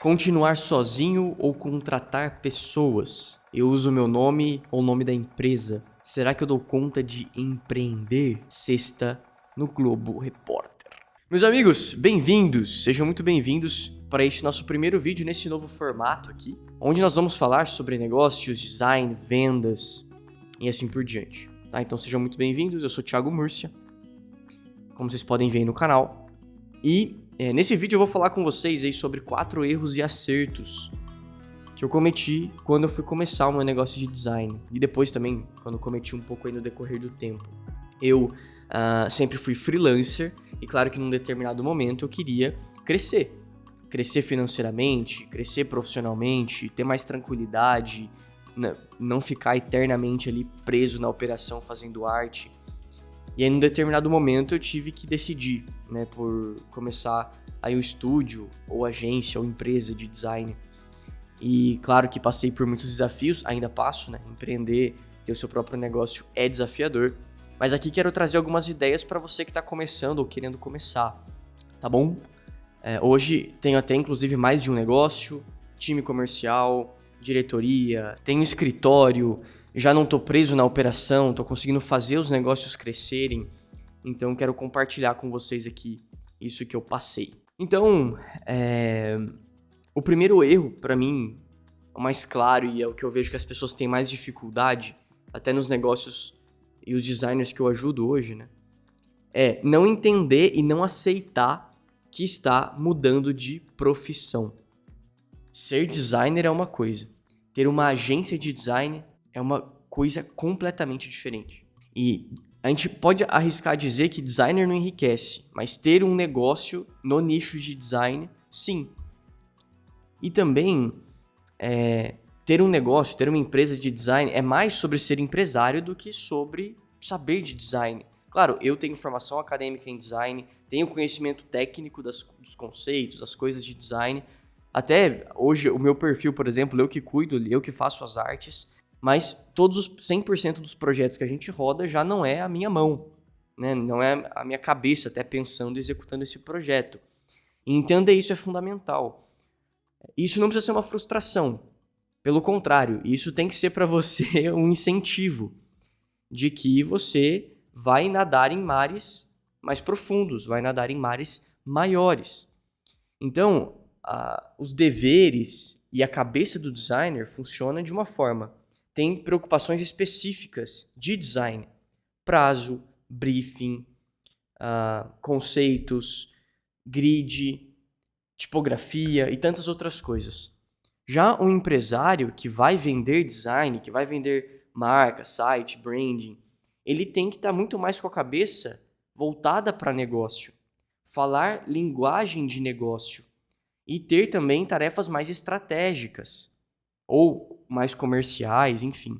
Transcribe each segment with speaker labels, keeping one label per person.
Speaker 1: Continuar sozinho ou contratar pessoas? Eu uso meu nome ou o nome da empresa. Será que eu dou conta de empreender? Sexta no Globo Repórter. Meus amigos, bem-vindos! Sejam muito bem-vindos para este nosso primeiro vídeo nesse novo formato aqui, onde nós vamos falar sobre negócios, design, vendas e assim por diante. Tá? Então sejam muito bem-vindos, eu sou Thiago Múrcia, como vocês podem ver aí no canal. E nesse vídeo eu vou falar com vocês aí sobre 4 erros e acertos que eu cometi quando eu fui começar o meu negócio de design. E depois também, quando eu cometi um pouco aí no decorrer do tempo. Eu sempre fui freelancer e claro que num determinado momento eu queria crescer. Crescer financeiramente, crescer profissionalmente, ter mais tranquilidade, não ficar eternamente ali preso na operação fazendo arte. E aí, num determinado momento, eu tive que decidir, né, por começar aí o estúdio, ou agência, ou empresa de design. E claro que passei por muitos desafios, ainda passo, né, empreender, ter o seu próprio negócio é desafiador. Mas aqui quero trazer algumas ideias para você que está começando ou querendo começar, tá bom? Hoje tenho até inclusive mais de um negócio, time comercial, diretoria, tenho escritório, já não tô preso na operação, tô conseguindo fazer os negócios crescerem, então quero compartilhar com vocês aqui isso que eu passei. Então, o primeiro erro, para mim, o mais claro e é o que eu vejo que as pessoas têm mais dificuldade, até nos negócios e os designers que eu ajudo hoje, né? É não entender e não aceitar que está mudando de profissão. Ser designer é uma coisa, ter uma agência de design é uma coisa completamente diferente. E a gente pode arriscar dizer que designer não enriquece, mas ter um negócio no nicho de design, sim. E também, ter um negócio, ter uma empresa de design é mais sobre ser empresário do que sobre saber de design. Claro, eu tenho formação acadêmica em design, tenho conhecimento técnico dos conceitos, das coisas de design. Até hoje, o meu perfil, por exemplo, eu que cuido, eu que faço as artes, mas todos os 100% dos projetos que a gente roda já não é a minha mão, né? Não é a minha cabeça até pensando e executando esse projeto. E entender isso é fundamental. Isso não precisa ser uma frustração. Pelo contrário, isso tem que ser para você um incentivo de que você vai nadar em mares mais profundos, vai nadar em mares maiores. Então, os deveres e a cabeça do designer funciona de uma forma. Tem preocupações específicas de design, prazo, briefing, conceitos, grid, tipografia e tantas outras coisas. Já um empresário que vai vender design, que vai vender marca, site, branding, ele tem que estar muito mais com a cabeça voltada para negócio, falar linguagem de negócio e ter também tarefas mais estratégicas ou mais comerciais, enfim.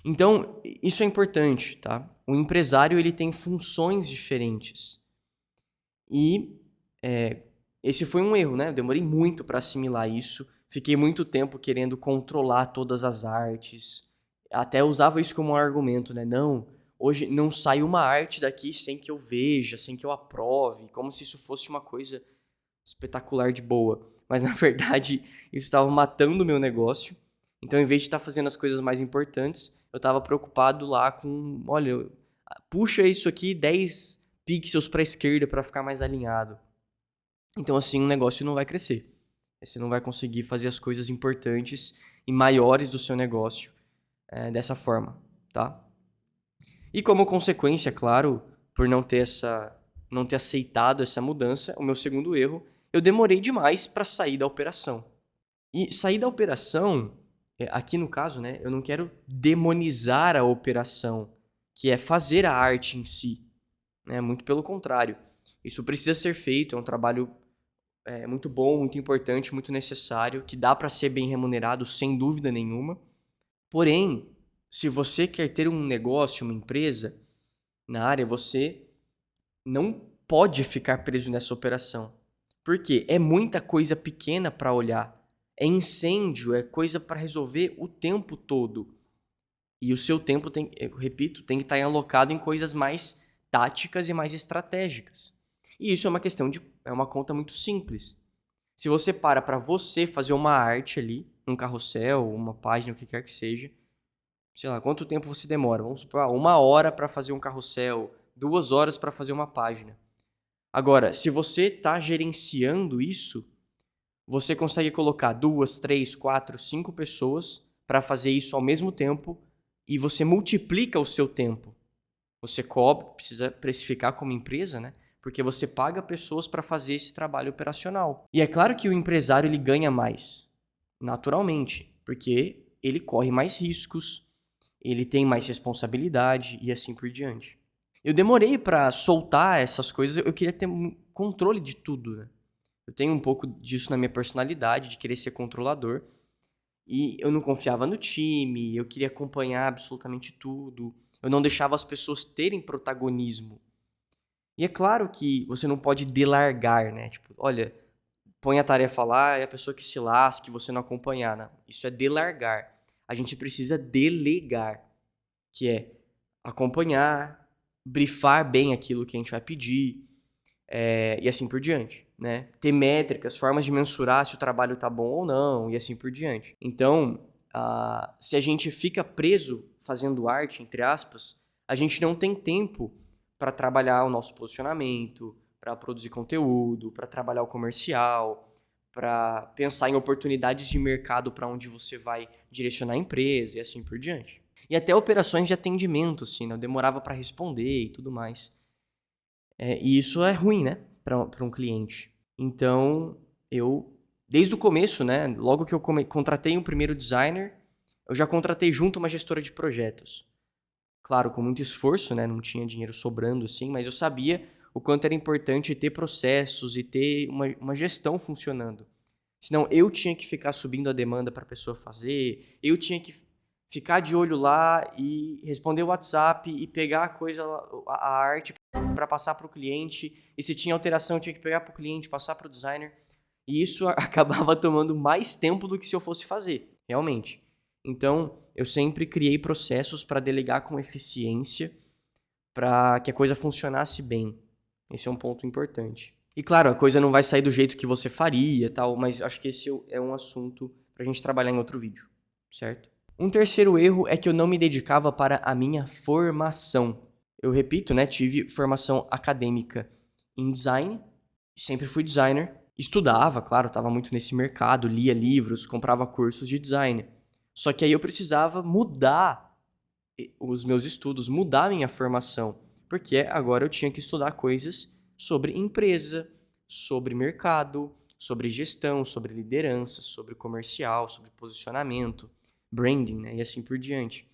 Speaker 1: Então, isso é importante, tá? O empresário ele tem funções diferentes. E esse foi um erro, né? Eu demorei muito para assimilar isso. Fiquei muito tempo querendo controlar todas as artes. Até usava isso como um argumento, né? Não, hoje não sai uma arte daqui sem que eu veja, sem que eu aprove, como se isso fosse uma coisa espetacular de boa. Mas, na verdade, isso estava matando o meu negócio. Então, em vez de estar fazendo as coisas mais importantes, eu estava preocupado lá com, olha, puxa isso aqui 10 pixels para a esquerda para ficar mais alinhado. Então, assim, o negócio não vai crescer. Você não vai conseguir fazer as coisas importantes e maiores do seu negócio dessa forma, tá? E como consequência, claro, por não ter aceitado essa mudança, o meu segundo erro, eu demorei demais para sair da operação. E sair da operação, aqui no caso, né, eu não quero demonizar a operação, que é fazer a arte em si. Né? Muito pelo contrário. Isso precisa ser feito, é um trabalho muito bom, muito importante, muito necessário, que dá para ser bem remunerado, sem dúvida nenhuma. Porém, se você quer ter um negócio, uma empresa na área, você não pode ficar preso nessa operação. Por quê? É muita coisa pequena para olhar. É incêndio, é coisa para resolver o tempo todo. E o seu tempo, eu repito, tem que estar alocado em coisas mais táticas e mais estratégicas. E isso é uma questão é uma conta muito simples. Se você para você fazer uma arte ali, um carrossel, uma página, o que quer que seja, sei lá, quanto tempo você demora? Vamos supor, 1 hora para fazer um carrossel, 2 horas para fazer uma página. Agora, se você está gerenciando isso, você consegue colocar 2, 3, 4, 5 pessoas para fazer isso ao mesmo tempo e você multiplica o seu tempo. Você cobra, precisa precificar como empresa, né? Porque você paga pessoas para fazer esse trabalho operacional. E é claro que o empresário ele ganha mais, naturalmente, porque ele corre mais riscos, ele tem mais responsabilidade e assim por diante. Eu demorei para soltar essas coisas, eu queria ter controle de tudo, né? Eu tenho um pouco disso na minha personalidade, de querer ser controlador. E eu não confiava no time, eu queria acompanhar absolutamente tudo. Eu não deixava as pessoas terem protagonismo. E é claro que você não pode delargar, né? Tipo, olha, põe a tarefa lá e a pessoa que se lasque, você não acompanhar, né? Isso é delargar. A gente precisa delegar, que é acompanhar, brifar bem aquilo que a gente vai pedir, e assim por diante, né? Ter métricas, formas de mensurar se o trabalho está bom ou não, e assim por diante. Então, se a gente fica preso fazendo arte, entre aspas, a gente não tem tempo para trabalhar o nosso posicionamento, para produzir conteúdo, para trabalhar o comercial, para pensar em oportunidades de mercado para onde você vai direcionar a empresa e assim por diante. E até operações de atendimento, assim, né? Eu demorava para responder e tudo mais. E isso é ruim, né, para um cliente. Então, desde o começo, né, logo que eu contratei um primeiro designer, eu já contratei junto uma gestora de projetos. Claro, com muito esforço, né, não tinha dinheiro sobrando assim, mas eu sabia o quanto era importante ter processos e ter uma gestão funcionando. Senão eu tinha que ficar subindo a demanda para a pessoa fazer, eu tinha que ficar de olho lá e responder o WhatsApp e pegar a coisa, a arte para passar para o cliente. E se tinha alteração, eu tinha que pegar para o cliente, passar para o designer. E isso acabava tomando mais tempo do que se eu fosse fazer, realmente. Então, eu sempre criei processos para delegar com eficiência, para que a coisa funcionasse bem. Esse é um ponto importante. E claro, a coisa não vai sair do jeito que você faria, tal, mas acho que esse é um assunto para a gente trabalhar em outro vídeo, certo? Um terceiro erro é que eu não me dedicava para a minha formação. Eu repito, né, tive formação acadêmica em design, sempre fui designer, estudava, claro, estava muito nesse mercado, lia livros, comprava cursos de design. Só que aí eu precisava mudar os meus estudos, mudar a minha formação, porque agora eu tinha que estudar coisas sobre empresa, sobre mercado, sobre gestão, sobre liderança, sobre comercial, sobre posicionamento, branding, né, e assim por diante.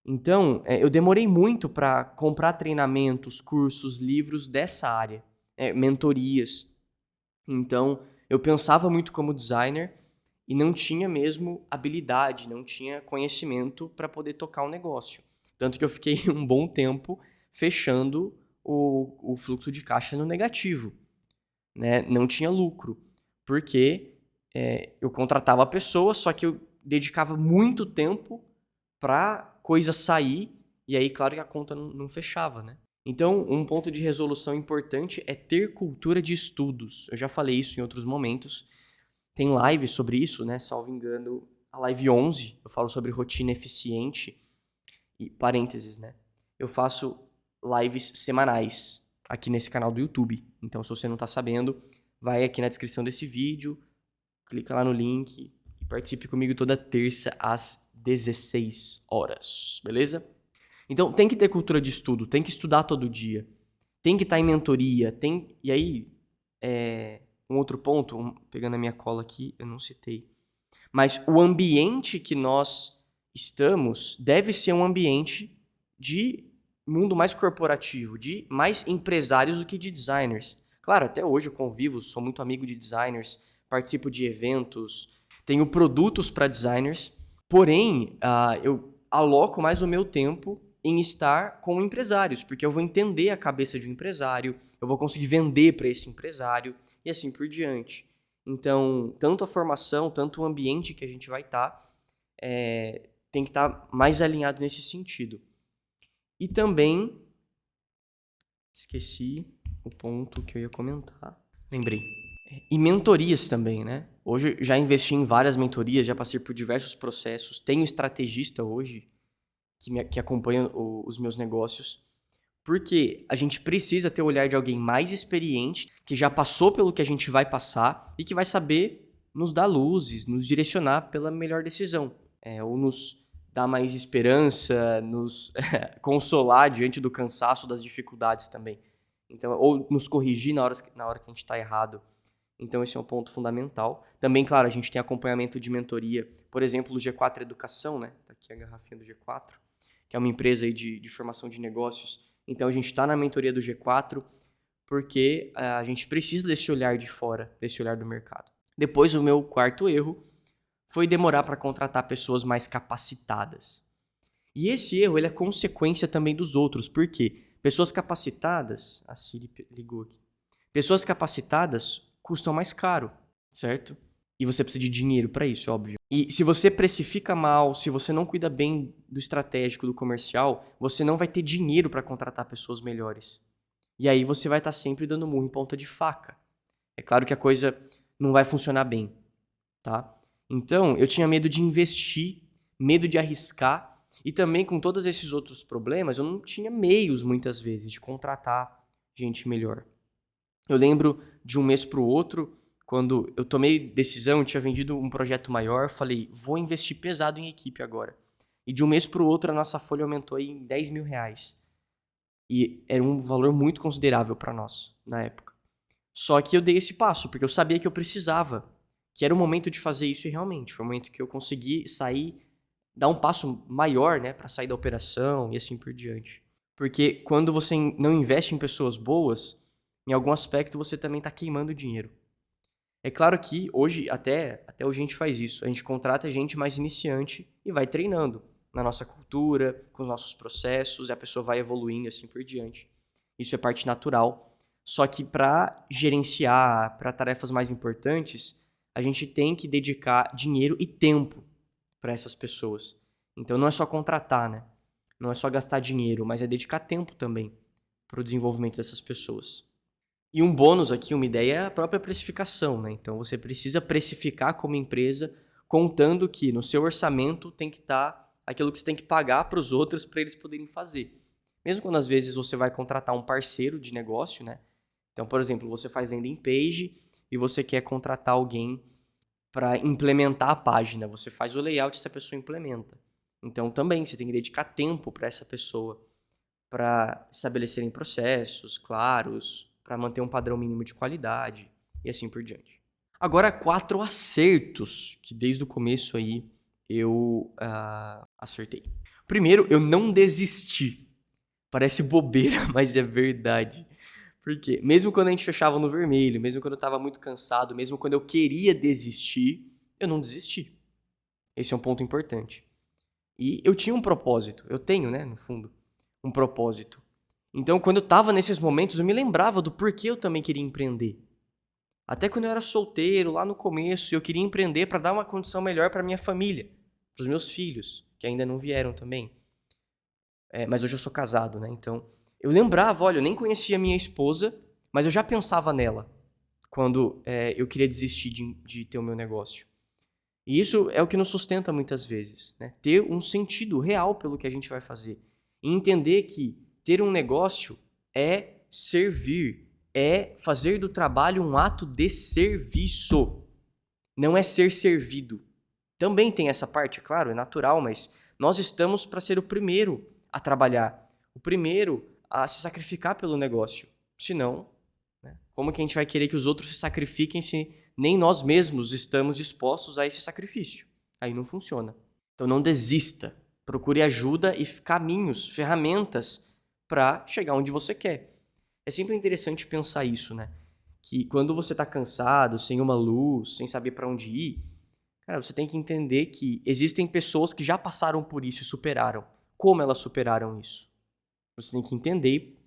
Speaker 1: Então, eu demorei muito para comprar treinamentos, cursos, livros dessa área, mentorias. Então, eu pensava muito como designer e não tinha mesmo habilidade, não tinha conhecimento para poder tocar o negócio. Tanto que eu fiquei um bom tempo fechando o fluxo de caixa no negativo, né? Não tinha lucro, porque eu contratava a pessoa, só que eu dedicava muito tempo para coisa sair, e aí, claro que a conta não fechava, né? Então, um ponto de resolução importante é ter cultura de estudos. Eu já falei isso em outros momentos. Tem live sobre isso, né? Salvo engano, a live 11, eu falo sobre rotina eficiente. E parênteses, né? Eu faço lives semanais aqui nesse canal do YouTube. Então, se você não tá sabendo, vai aqui na descrição desse vídeo, clica lá no link e participe comigo toda terça às 16 horas, beleza? Então, tem que ter cultura de estudo, tem que estudar todo dia, tem que estar em mentoria, E aí, um outro ponto, pegando a minha cola aqui, eu não citei. Mas o ambiente que nós estamos deve ser um ambiente de mundo mais corporativo, de mais empresários do que de designers. Claro, até hoje eu convivo, sou muito amigo de designers, participo de eventos, tenho produtos para designers, porém, eu aloco mais o meu tempo em estar com empresários, porque eu vou entender a cabeça de um empresário, eu vou conseguir vender para esse empresário e assim por diante. Então, tanto a formação, tanto o ambiente que a gente vai estar, tem que estar mais alinhado nesse sentido. E também, esqueci o ponto que eu ia comentar. Lembrei. E mentorias também, né? Hoje já investi em várias mentorias, já passei por diversos processos. Tenho estrategista hoje que acompanha os meus negócios. Porque a gente precisa ter o olhar de alguém mais experiente, que já passou pelo que a gente vai passar e que vai saber nos dar luzes, nos direcionar pela melhor decisão. Ou nos dar mais esperança, nos consolar diante do cansaço, das dificuldades também. Então, ou nos corrigir na hora que a gente está errado. Então, esse é um ponto fundamental. Também, claro, a gente tem acompanhamento de mentoria. Por exemplo, o G4 Educação, né? Tá aqui a garrafinha do G4, que é uma empresa aí de formação de negócios. Então, a gente está na mentoria do G4 porque a gente precisa desse olhar de fora, desse olhar do mercado. Depois, o meu quarto erro foi demorar para contratar pessoas mais capacitadas. E esse erro ele é consequência também dos outros. Por quê? Pessoas capacitadas... A Siri ligou aqui. Pessoas capacitadas custam mais caro, certo? E você precisa de dinheiro para isso, óbvio. E se você precifica mal, se você não cuida bem do estratégico, do comercial, você não vai ter dinheiro para contratar pessoas melhores. E aí você vai estar sempre dando murro em ponta de faca. É claro que a coisa não vai funcionar bem, tá? Então, eu tinha medo de investir, medo de arriscar, e também com todos esses outros problemas, eu não tinha meios, muitas vezes, de contratar gente melhor. Eu lembro de um mês para o outro, quando eu tomei decisão, eu tinha vendido um projeto maior, falei, vou investir pesado em equipe agora. E de um mês para o outro, a nossa folha aumentou em R$10.000. E era um valor muito considerável para nós, na época. Só que eu dei esse passo, porque eu sabia que eu precisava, que era o momento de fazer isso e realmente foi o momento que eu consegui sair, dar um passo maior, né, para sair da operação e assim por diante. Porque quando você não investe em pessoas boas, em algum aspecto você também está queimando dinheiro. É claro que hoje, até hoje a gente faz isso. A gente contrata gente mais iniciante e vai treinando na nossa cultura, com os nossos processos, e a pessoa vai evoluindo e assim por diante. Isso é parte natural. Só que para gerenciar, para tarefas mais importantes, a gente tem que dedicar dinheiro e tempo para essas pessoas. Então não é só contratar, né? Não é só gastar dinheiro, mas é dedicar tempo também para o desenvolvimento dessas pessoas. E um bônus aqui, uma ideia, é a própria precificação, né? Então você precisa precificar como empresa, contando que no seu orçamento tem que estar aquilo que você tem que pagar para os outros para eles poderem fazer. Mesmo quando às vezes você vai contratar um parceiro de negócio, né? Então, por exemplo, você faz landing page e você quer contratar alguém para implementar a página. Você faz o layout e essa pessoa implementa. Então também você tem que dedicar tempo para essa pessoa, para estabelecerem processos claros, para manter um padrão mínimo de qualidade e assim por diante. Agora, 4 acertos que desde o começo aí eu acertei. Primeiro, eu não desisti. Parece bobeira, mas é verdade. Porque mesmo quando a gente fechava no vermelho, mesmo quando eu estava muito cansado, mesmo quando eu queria desistir, eu não desisti. Esse é um ponto importante. E eu tinha um propósito. Eu tenho, né, no fundo, um propósito. Então, quando eu estava nesses momentos, eu me lembrava do porquê eu também queria empreender. Até quando eu era solteiro, lá no começo, eu queria empreender para dar uma condição melhor para minha família, para os meus filhos, que ainda não vieram também. Mas hoje eu sou casado, né? Então, eu lembrava, olha, eu nem conhecia minha esposa, mas eu já pensava nela quando eu queria desistir de ter o meu negócio. E isso é o que nos sustenta muitas vezes, né? Ter um sentido real pelo que a gente vai fazer. E entender que ter um negócio é servir, é fazer do trabalho um ato de serviço. Não é ser servido. Também tem essa parte, é claro, é natural, mas nós estamos para ser o primeiro a trabalhar, o primeiro a se sacrificar pelo negócio. Senão, né, como que a gente vai querer que os outros se sacrifiquem se nem nós mesmos estamos dispostos a esse sacrifício? Aí não funciona. Então não desista. Procure ajuda e caminhos, ferramentas para chegar onde você quer. É sempre interessante pensar isso, né? Que quando você está cansado, sem uma luz, sem saber para onde ir, cara, você tem que entender que existem pessoas que já passaram por isso e superaram. Como elas superaram isso? Você tem que entender e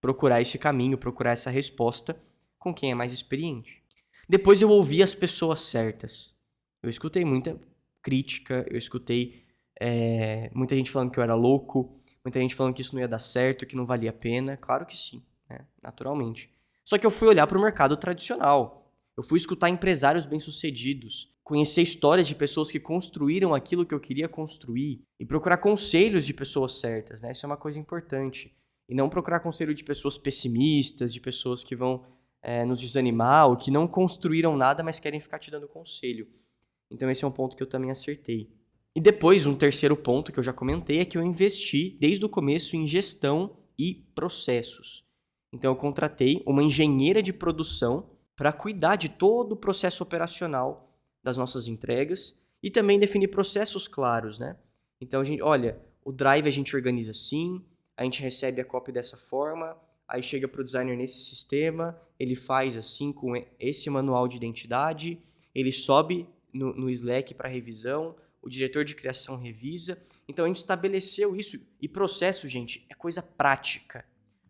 Speaker 1: procurar esse caminho, procurar essa resposta com quem é mais experiente. Depois eu ouvi as pessoas certas. Eu escutei muita crítica, eu escutei muita gente falando que eu era louco, muita gente falando que isso não ia dar certo, que não valia a pena. Claro que sim, né? Naturalmente. Só que eu fui olhar para o mercado tradicional. Eu fui escutar empresários bem-sucedidos, conhecer histórias de pessoas que construíram aquilo que eu queria construir e procurar conselhos de pessoas certas, né? Isso é uma coisa importante. E não procurar conselho de pessoas pessimistas, de pessoas que vão nos desanimar ou que não construíram nada, mas querem ficar te dando conselho. Então esse é um ponto que eu também acertei. E depois, um terceiro ponto que eu já comentei é que eu investi desde o começo em gestão e processos. Então eu contratei uma engenheira de produção para cuidar de todo o processo operacional das nossas entregas e também definir processos claros, né? Então a gente, olha, o drive a gente organiza assim, a gente recebe a cópia dessa forma, aí chega para o designer nesse sistema, ele faz assim com esse manual de identidade, ele sobe no Slack para revisão, o diretor de criação revisa. Então a gente estabeleceu isso. E processo, gente, é coisa prática.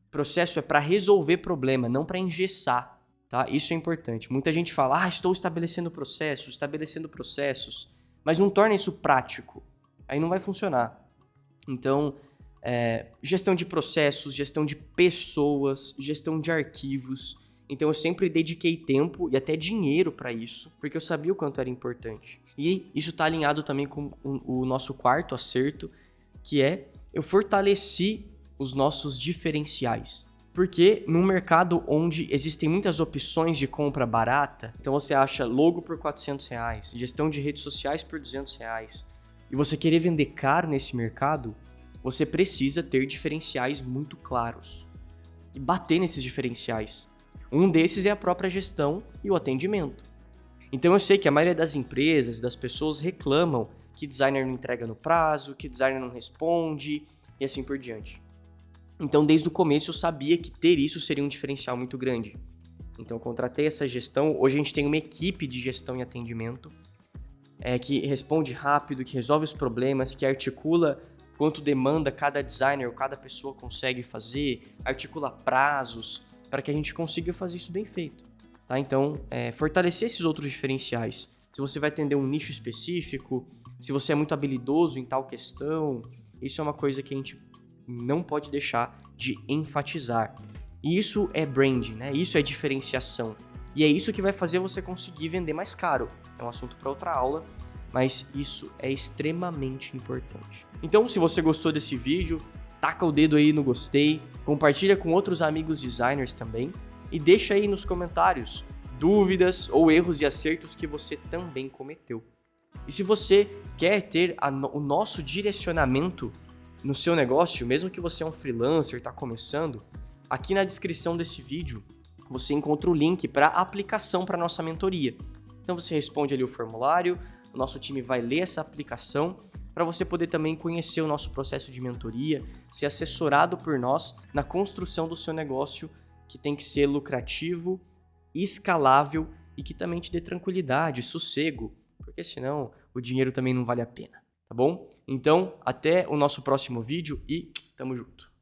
Speaker 1: Processo é para resolver problema, não para engessar, tá? Isso é importante. Muita gente fala, estou estabelecendo processos, mas não torna isso prático. Aí não vai funcionar. Então, gestão de processos, gestão de pessoas, gestão de arquivos. Então eu sempre dediquei tempo e até dinheiro para isso, porque eu sabia o quanto era importante. E isso está alinhado também com o nosso quarto acerto, que é eu fortaleci os nossos diferenciais. Porque num mercado onde existem muitas opções de compra barata, então você acha logo por R$400, gestão de redes sociais por R$200, e você querer vender caro nesse mercado, você precisa ter diferenciais muito claros e bater nesses diferenciais. Um desses é a própria gestão e o atendimento. Então eu sei que a maioria das empresas, das pessoas reclamam que designer não entrega no prazo, que designer não responde e assim por diante. Então desde o começo eu sabia que ter isso seria um diferencial muito grande. Então eu contratei essa gestão, hoje a gente tem uma equipe de gestão e atendimento que responde rápido, que resolve os problemas, que articula quanto demanda cada designer ou cada pessoa consegue fazer, articula prazos, para que a gente consiga fazer isso bem feito. Tá? Então, fortalecer esses outros diferenciais. Se você vai atender um nicho específico, se você é muito habilidoso em tal questão, isso é uma coisa que a gente não pode deixar de enfatizar. E isso é branding, né? Isso é diferenciação. E é isso que vai fazer você conseguir vender mais caro. É um assunto para outra aula, mas isso é extremamente importante. Então, se você gostou desse vídeo, taca o dedo aí no gostei, compartilha com outros amigos designers também e deixa aí nos comentários dúvidas ou erros e acertos que você também cometeu. E se você quer ter o nosso direcionamento no seu negócio, mesmo que você é um freelancer, está começando, aqui na descrição desse vídeo você encontra o link para a aplicação para a nossa mentoria. Então você responde ali o formulário, o nosso time vai ler essa aplicação para você poder também conhecer o nosso processo de mentoria, ser assessorado por nós na construção do seu negócio, que tem que ser lucrativo, escalável e que também te dê tranquilidade, sossego, porque senão o dinheiro também não vale a pena, tá bom? Então, até o nosso próximo vídeo e tamo junto!